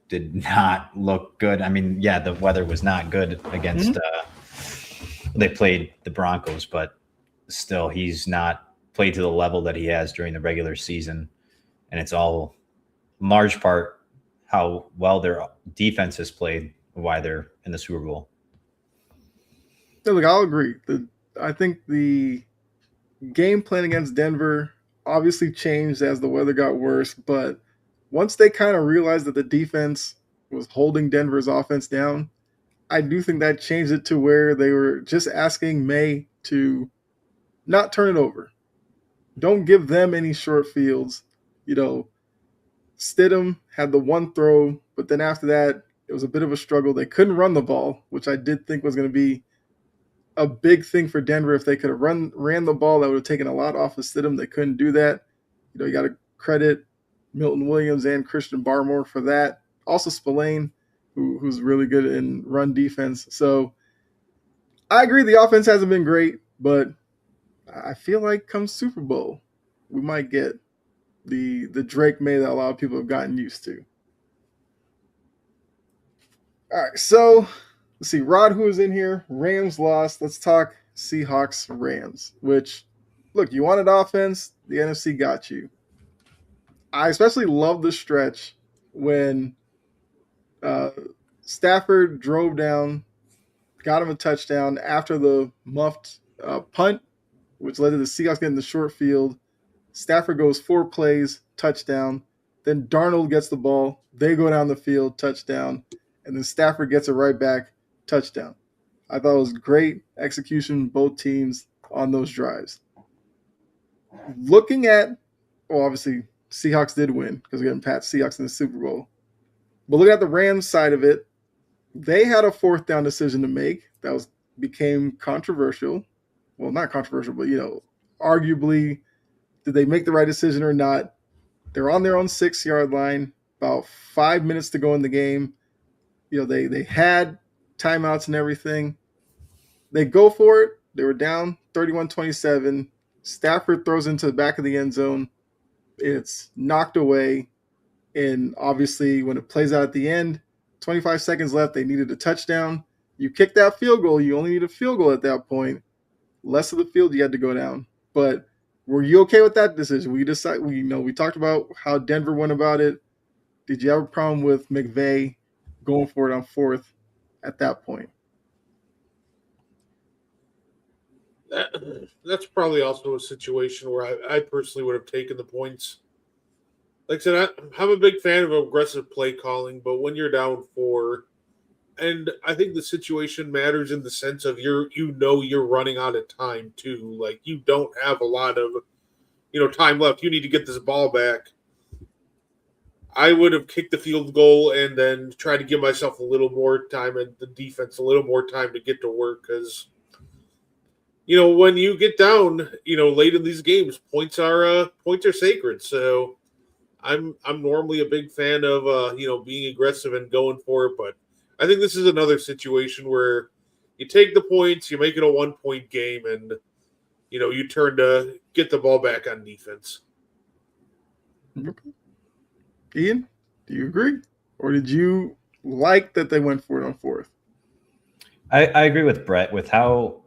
did not look good. I mean, yeah, the weather was not good against they played the Broncos, but still he's not played to the level that he has during the regular season. And it's all in large part how well their defense has played, why they're in the Super Bowl. Yeah, look, I'll agree. I think the game plan against Denver obviously changed as the weather got worse, but once they kind of realized that the defense was holding Denver's offense down, I do think that changed it to where they were just asking May to not turn it over. Don't give them any short fields. Stidham had the one throw, but then after that, it was a bit of a struggle. They couldn't run the ball, which I did think was going to be a big thing for Denver. If they could have ran the ball, that would have taken a lot off of Stidham. They couldn't do that. You got to credit Milton Williams and Christian Barmore for that. Also Spillane, who's really good in run defense. So I agree the offense hasn't been great, but I feel like come Super Bowl, we might get the Drake May that a lot of people have gotten used to. All right, so let's see. Rod, who is in here? Rams lost. Let's talk Seahawks Rams, which, look, you wanted offense. The NFC got you. I especially love the stretch when Stafford drove down, got him a touchdown after the muffed punt, which led to the Seahawks getting the short field. Stafford goes 4 plays, touchdown. Then Darnold gets the ball. They go down the field, touchdown. And then Stafford gets it right back, touchdown. I thought it was great execution, both teams on those drives. Looking at, obviously, Seahawks did win because we're getting past Seahawks in the Super Bowl. But looking at the Rams side of it, they had a 4th down decision to make that became controversial. Well, not controversial, but, arguably, did they make the right decision or not? They're on their own 6-yard line, about 5 minutes to go in the game. They had timeouts and everything. They go for it. They were down 31-27. Stafford throws into the back of the end zone. It's knocked away. And obviously, when it plays out at the end, 25 seconds left, they needed a touchdown. You kick that field goal. You only need a field goal at that point. Less of the field, you had to go down. But were you okay with that decision? We talked about how Denver went about it. Did you have a problem with McVay going for it on 4th at that point? That's probably also a situation where I personally would have taken the points. Like I said, I'm a big fan of aggressive play calling, but when you're down 4, and I think the situation matters in the sense of you're running out of time too. Like you don't have a lot of time left. You need to get this ball back. I would have kicked the field goal and then tried to give myself a little more time and the defense a little more time to get to work because, when you get down, late in these games, points are sacred. So I'm normally a big fan of being aggressive and going for it, but I think this is another situation where you take the points, you make it a 1-point game, and you turn to get the ball back on defense. Okay. Ian, do you agree? Or did you like that they went for it on fourth? I agree with Brett with how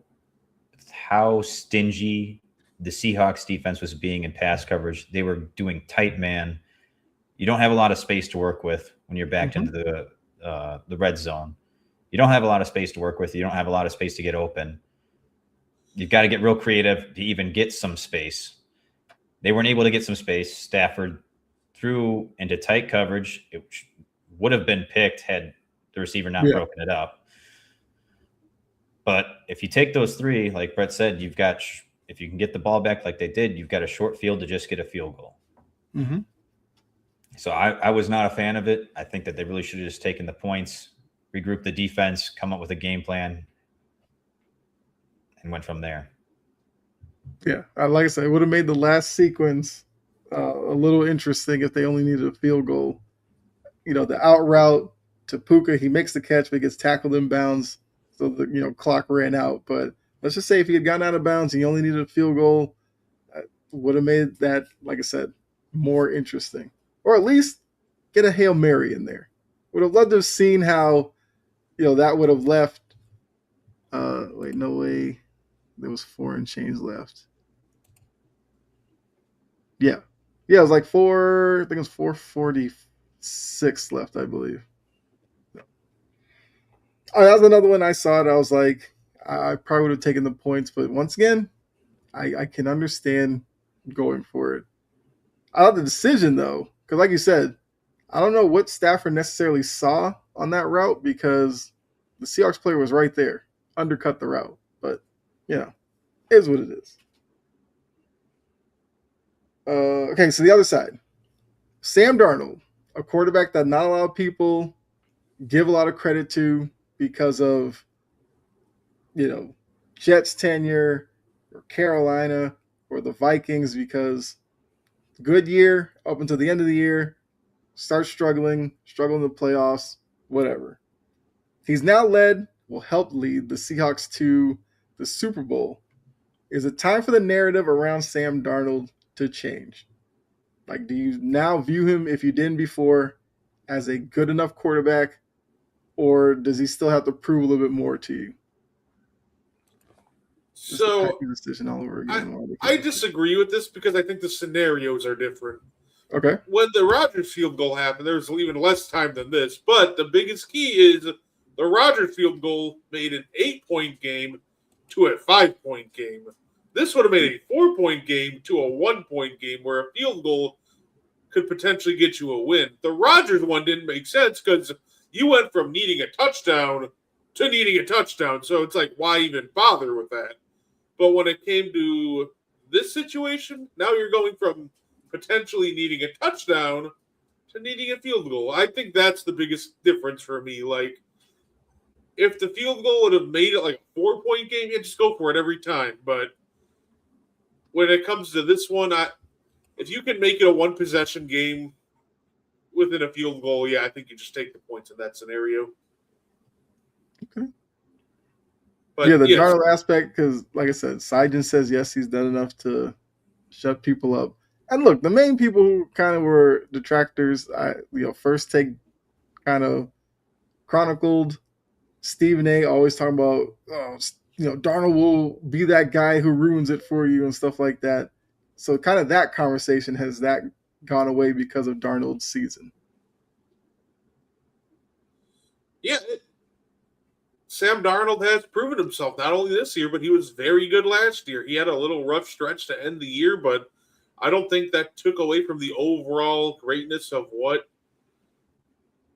stingy the Seahawks defense was being in pass coverage. They were doing tight man. You don't have a lot of space to work with when you're backed into the red zone. You don't have a lot of space to work with. You don't have a lot of space to get open. You've got to get real creative to even get some space. They weren't able to get some space. Stafford threw into tight coverage. It would have been picked had the receiver not broken it up. But if you take those three, like Brett said, you've got, if you can get the ball back like they did, you've got a short field to just get a field goal. Mm-hmm. So I was not a fan of it. I think that they really should have just taken the points, regrouped the defense, come up with a game plan, and went from there. Yeah, like I said, it would have made the last sequence a little interesting if they only needed a field goal. The out route to Puka, he makes the catch, but he gets tackled in bounds, so the clock ran out. But let's just say if he had gotten out of bounds and he only needed a field goal, would have made that, like I said, more interesting. Or at least get a Hail Mary in there. Would have loved to have seen how, that would have left. Wait, no way. There was 4 and change left. Yeah. Yeah, it was like 4, I think it was 4:46 left, I believe. Oh, that was another one I saw it. I was like, I probably would have taken the points, but once again, I can understand going for it. I love the decision, though, because like you said, I don't know what Stafford necessarily saw on that route because the Seahawks player was right there, undercut the route. But, is what it is. Okay, so the other side. Sam Darnold, a quarterback that not a lot of people give a lot of credit to because of, Jets tenure or Carolina or the Vikings because good year up until the end of the year, start struggling in the playoffs, whatever. He's now will help lead the Seahawks to the Super Bowl. Is it time for the narrative around Sam Darnold to change? Like, do you now view him, if you didn't before, as a good enough quarterback, or does he still have to prove a little bit more to you? So decision all over again. I disagree with this because I think the scenarios are different. Okay. When the Rodgers field goal happened, there was even less time than this. But the biggest key is the Rodgers field goal made an 8-point game to a 5-point game. This would have made a 4-point game to a 1-point game where a field goal could potentially get you a win. The Rodgers one didn't make sense because you went from needing a touchdown to needing a touchdown. So it's like, why even bother with that? But when it came to this situation, now you're going from potentially needing a touchdown to needing a field goal. I think that's the biggest difference for me. Like, if the field goal would have made it like a 4-point game, yeah, just go for it every time. But when it comes to this one, if you can make it a 1-possession game within a field goal, yeah, I think you just take the points in that scenario. Okay. But, the Darnold aspect, because like I said, Seidgen says yes, he's done enough to shut people up. And look, the main people who kind of were detractors, First Take kind of chronicled Stephen A. always talking about, Darnold will be that guy who ruins it for you and stuff like that. So kind of that conversation has that gone away because of Darnold's season. Yeah, Sam Darnold has proven himself not only this year, but he was very good last year. He had a little rough stretch to end the year, but I don't think that took away from the overall greatness of what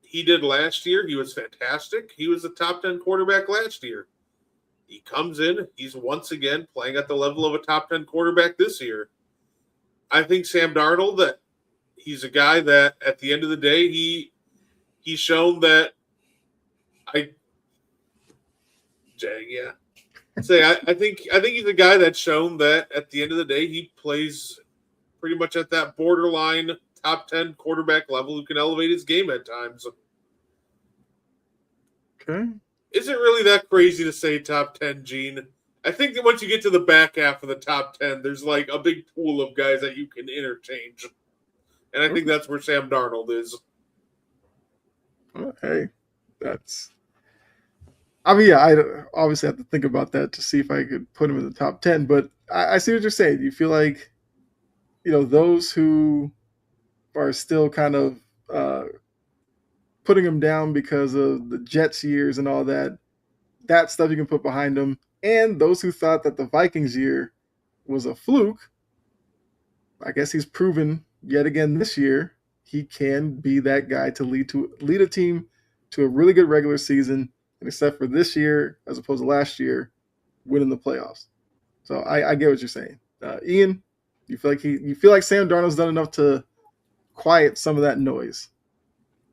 he did last year. He was fantastic. He was a top 10 quarterback last year. He comes in, he's once again playing at the level of a top 10 quarterback this year. I think Sam Darnold, that he's a guy that at the end of the day he's shown that I yeah. I think he's a guy that's shown that at the end of the day he plays pretty much at that borderline top 10 quarterback level who can elevate his game at times. Okay. Is it really that crazy to say top 10, Gene? I think that once you get to the back half of the top 10, there's like a big pool of guys that you can interchange. And I think that's where Sam Darnold is. Well, hey, that's. I mean, yeah, I obviously have to think about that to see if I could put him in the top 10. But I see what you're saying. You feel like, those who are still kind of putting him down because of the Jets years and all that, that stuff you can put behind him. And those who thought that the Vikings year was a fluke, I guess he's proven yet again this year he can be that guy to lead a team to a really good regular season, and except for this year as opposed to last year, winning the playoffs. So I get what you're saying, Ian. You feel like Sam Darnold's done enough to quiet some of that noise.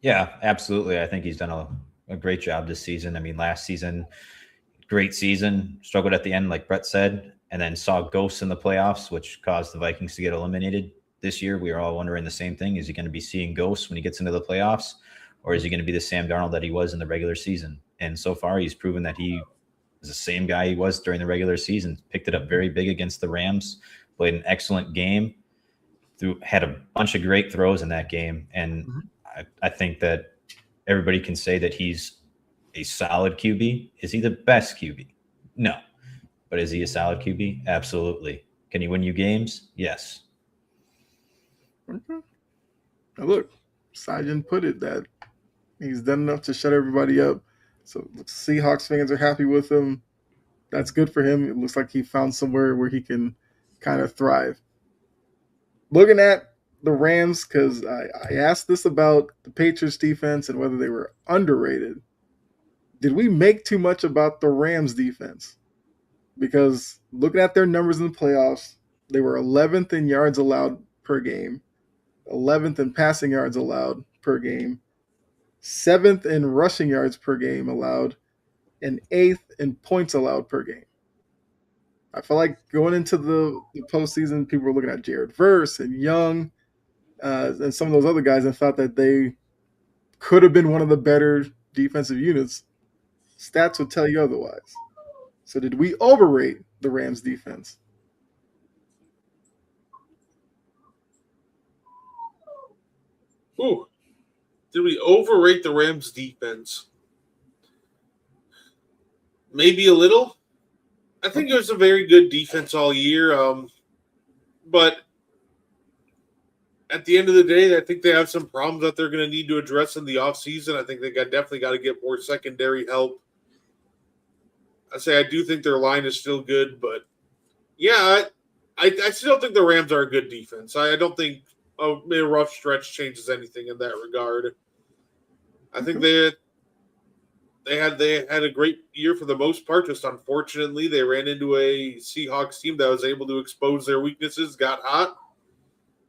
Yeah, absolutely. I think he's done a great job this season. I mean, last season, great season, struggled at the end, like Brett said, and then saw ghosts in the playoffs, which caused the Vikings to get eliminated. This year, we are all wondering the same thing. Is he going to be seeing ghosts when he gets into the playoffs, or is he going to be the Sam Darnold that he was in the regular season? And so far, he's proven that he is the same guy he was during the regular season. Picked it up very big against the Rams, played an excellent game, had a bunch of great throws in that game. And I think that everybody can say that he's a solid QB. Is he the best QB? No. But is he a solid QB? Absolutely. Can he win you games? Yes. Okay. Now look, Sajin put it that he's done enough to shut everybody up. So Seahawks fans are happy with him. That's good for him. It looks like he found somewhere where he can kind of thrive. Looking at the Rams, because I asked this about the Patriots defense and whether they were underrated. Did we make too much about the Rams defense? Because looking at their numbers in the playoffs, they were 11th in yards allowed per game, 11th in passing yards allowed per game, 7th in rushing yards per game allowed, and 8th in points allowed per game. I feel like going into the postseason, people were looking at Jared Verse and Young and some of those other guys and thought that they could have been one of the better defensive units. Stats would tell you otherwise. So did we overrate the Rams defense? Ooh. Did we overrate the Rams defense? Maybe a little. I think it was a very good defense all year. But at the end of the day, I think they have some problems that they're going to need to address in the offseason. I think they definitely got to get more secondary help. I do think their line is still good, but yeah, I still think the Rams are a good defense. I don't think a rough stretch changes anything in that regard. I think they had a great year for the most part. Just unfortunately, they ran into a Seahawks team that was able to expose their weaknesses, got hot.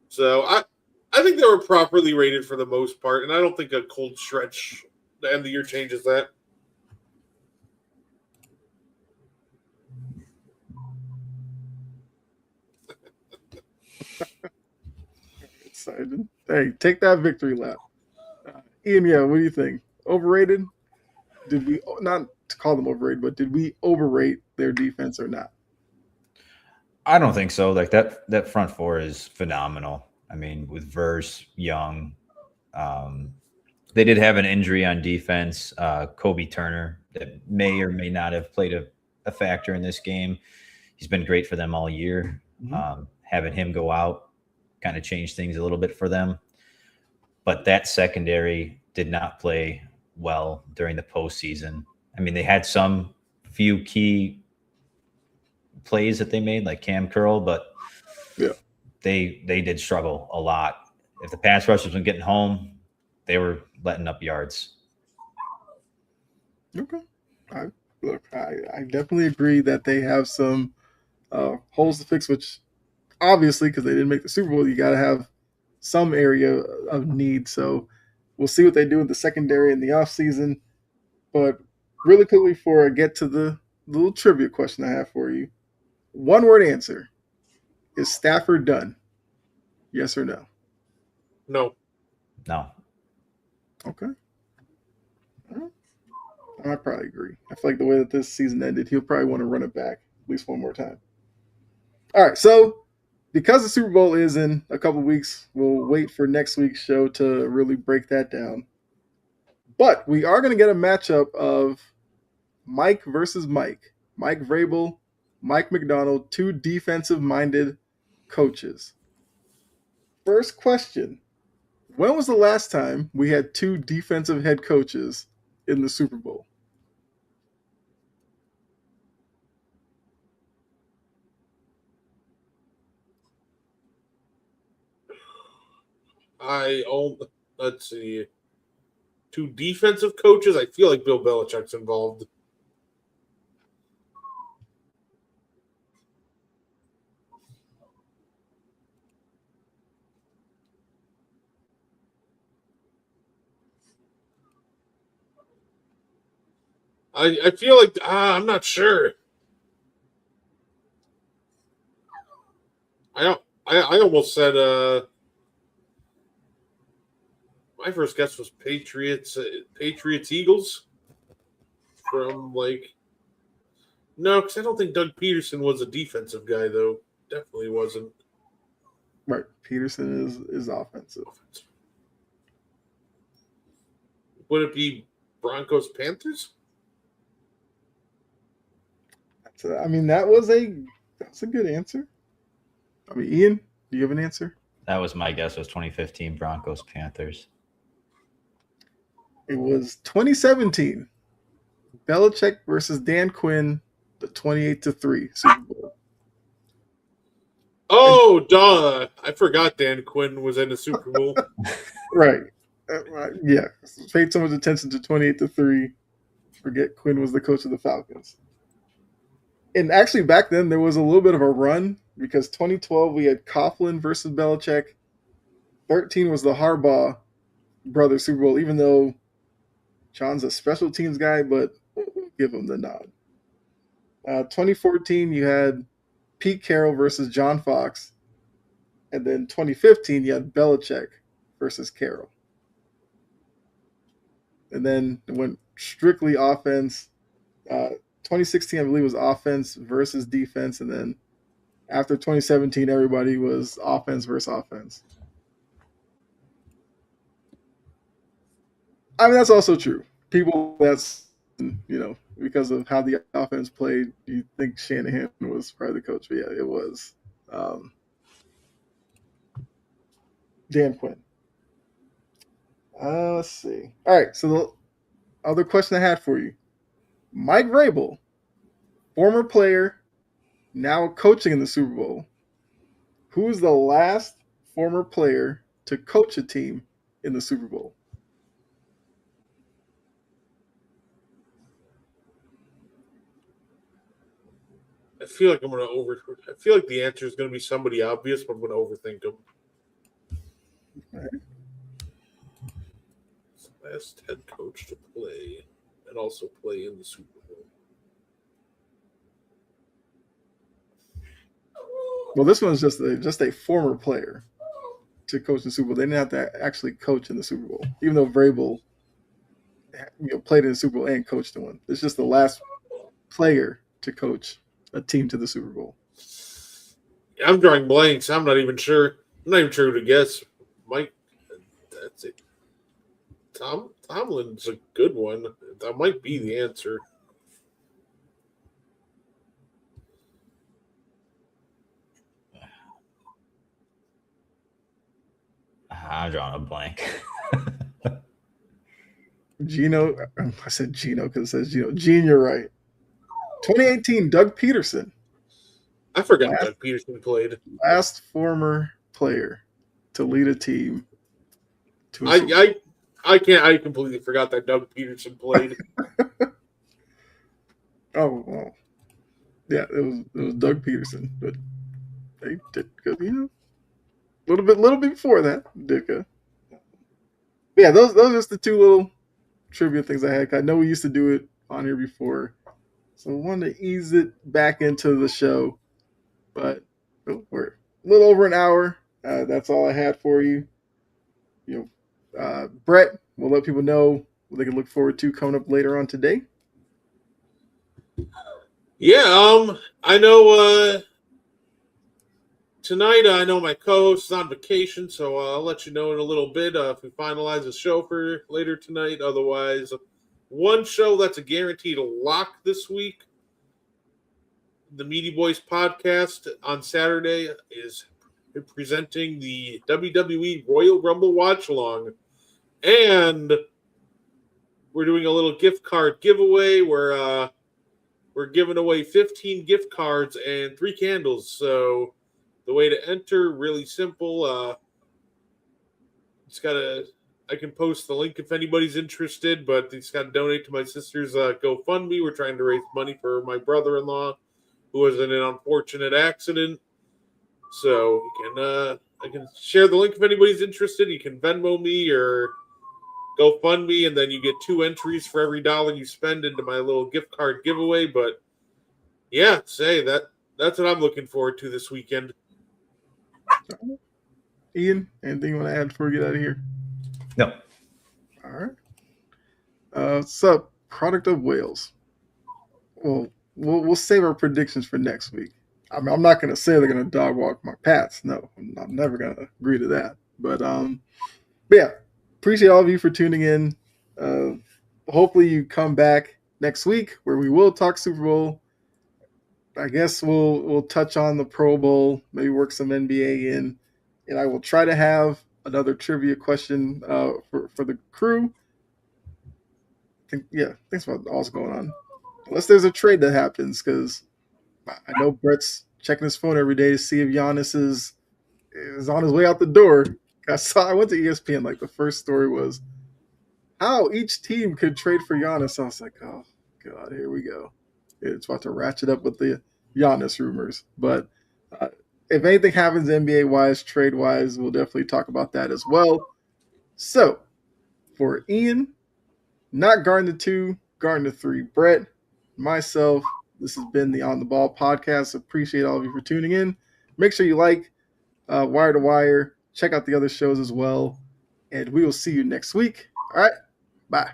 So I think they were properly rated for the most part, and I don't think a cold stretch to end the year changes that. Excited. Hey, take that victory lap. Ian, yeah, what do you think? Overrated? Did we, not to call them overrated, but did we overrate their defense or not? I don't think so. Like that front four is phenomenal. I mean, with Verse, Young, they did have an injury on defense. Kobe Turner that may or may not have played a factor in this game. He's been great for them all year. Having him go out kind of changed things a little bit for them. But that secondary did not play well during the postseason. I mean, they had some few key plays that they made, like Cam Curl, but they did struggle a lot. If the pass rushers were getting home, they were letting up yards. Okay. I definitely agree that they have some holes to fix, which obviously, because they didn't make the Super Bowl, you got to have some area of need. So we'll see what they do in the secondary in the offseason. But really quickly before I get to the little trivia question I have for you, one word answer. Is Stafford done? Yes or no? No. No. Okay. I probably agree. I feel like the way that this season ended, he'll probably want to run it back at least one more time. All right, so because the Super Bowl is in a couple weeks, we'll wait for next week's show to really break that down. But we are going to get a matchup of Mike versus Mike. Mike Vrabel, Mike McDonald, two defensive-minded coaches. First question. When was the last time we had two defensive head coaches in the Super Bowl? Let's see. Two defensive coaches. I feel like Bill Belichick's involved. I feel like I'm not sure. I almost said my first guess was Patriots Eagles from no, because I don't think Doug Peterson was a defensive guy though. Definitely wasn't. Right, Peterson is offensive. Would it be Broncos Panthers? I mean, that's a good answer. I mean, Ian, do you have an answer? That was my guess. Was 2015 Broncos Panthers. It was 2017. Belichick versus Dan Quinn, the 28-3 Super Bowl. Oh, duh! I forgot Dan Quinn was in the Super Bowl. Right. Yeah. Paid so much attention to 28-3. Forget Quinn was the coach of the Falcons. And actually, back then, there was a little bit of a run because 2012, we had Coughlin versus Belichick. 13 was the Harbaugh brothers Super Bowl, even though John's a special teams guy, but we'll give him the nod. 2014, you had Pete Carroll versus John Fox. And then 2015, you had Belichick versus Carroll. And then it went strictly offense. 2016, I believe, was offense versus defense. And then after 2017, everybody was offense versus offense. I mean, that's also true. People because of how the offense played, you think Shanahan was probably the coach. But yeah, it was Dan Quinn. Let's see. All right, so the other question I had for you. Mike Vrabel, former player, now coaching in the Super Bowl. Who is the last former player to coach a team in the Super Bowl? I feel like I feel like the answer is going to be somebody obvious, but I'm going to overthink them. Right. Last head coach to play and also play in the Super Bowl. Well, this one's just a former player to coach the Super Bowl. They didn't have to actually coach in the Super Bowl, even though Vrabel played in the Super Bowl and coached in one. It's just the last player to coach a team to the Super Bowl. I'm drawing blanks. I'm not even sure. I'm not even sure who to guess. Mike, that's it. Tomlin's a good one. That might be the answer. I'm drawing a blank. Gino, I said Gino because it says Gino. Gene, you're right. 2018, Doug Peterson. I forgot Doug Peterson played. Last former player to lead a team. I completely forgot that Doug Peterson played. Oh, well. Yeah, it was Doug Peterson, but they did good, little bit before that, Ditka. Yeah, those are just the two little trivia things I had. I know we used to do it on here before, so I wanted to ease it back into the show. But we're a little over an hour. That's all I had for you. Brett, we'll let people know what they can look forward to coming up later on today. Yeah, I know tonight I know my co-host is on vacation, so I'll let you know in a little bit if we finalize the show for later tonight. Otherwise, one show that's a guaranteed lock this week, the Meaty Boys podcast on Saturday is presenting the WWE Royal Rumble Watch Along. And we're doing a little gift card giveaway where we're giving away 15 gift cards and 3 candles. So the way to enter, really simple. I can post the link if anybody's interested, but you just got to donate to my sister's GoFundMe. We're trying to raise money for my brother-in-law who was in an unfortunate accident. So I can share the link if anybody's interested. You can Venmo me or GoFundMe, and then you get 2 entries for every dollar you spend into my little gift card giveaway. But yeah, that's what I'm looking forward to this weekend. Ian, anything you want to add before we get out of here? No. All right. So, product of Wales. Well, we'll save our predictions for next week. I mean, I'm not going to say they're going to dog walk my Pats. No, I'm never going to agree to that. But yeah, appreciate all of you for tuning in. Hopefully you come back next week where we will talk Super Bowl. I guess we'll touch on the Pro Bowl, maybe work some NBA in, and I will try to have another trivia question for the crew. Thanks for all's going on. Unless there's a trade that happens, because I know Brett's checking his phone every day to see if Giannis is on his way out the door. I went to ESPN, like the first story was how each team could trade for Giannis. I was like, oh God, here we go. It's about to ratchet up with the Giannis rumors. But if anything happens NBA wise, trade wise, we'll definitely talk about that as well. So for Ian, not Garden the 2, Garden the 3, Brett, myself, this has been the On the Ball podcast. Appreciate all of you for tuning in. Make sure you like Wire to Wire. Check out the other shows as well. And we will see you next week. All right. Bye.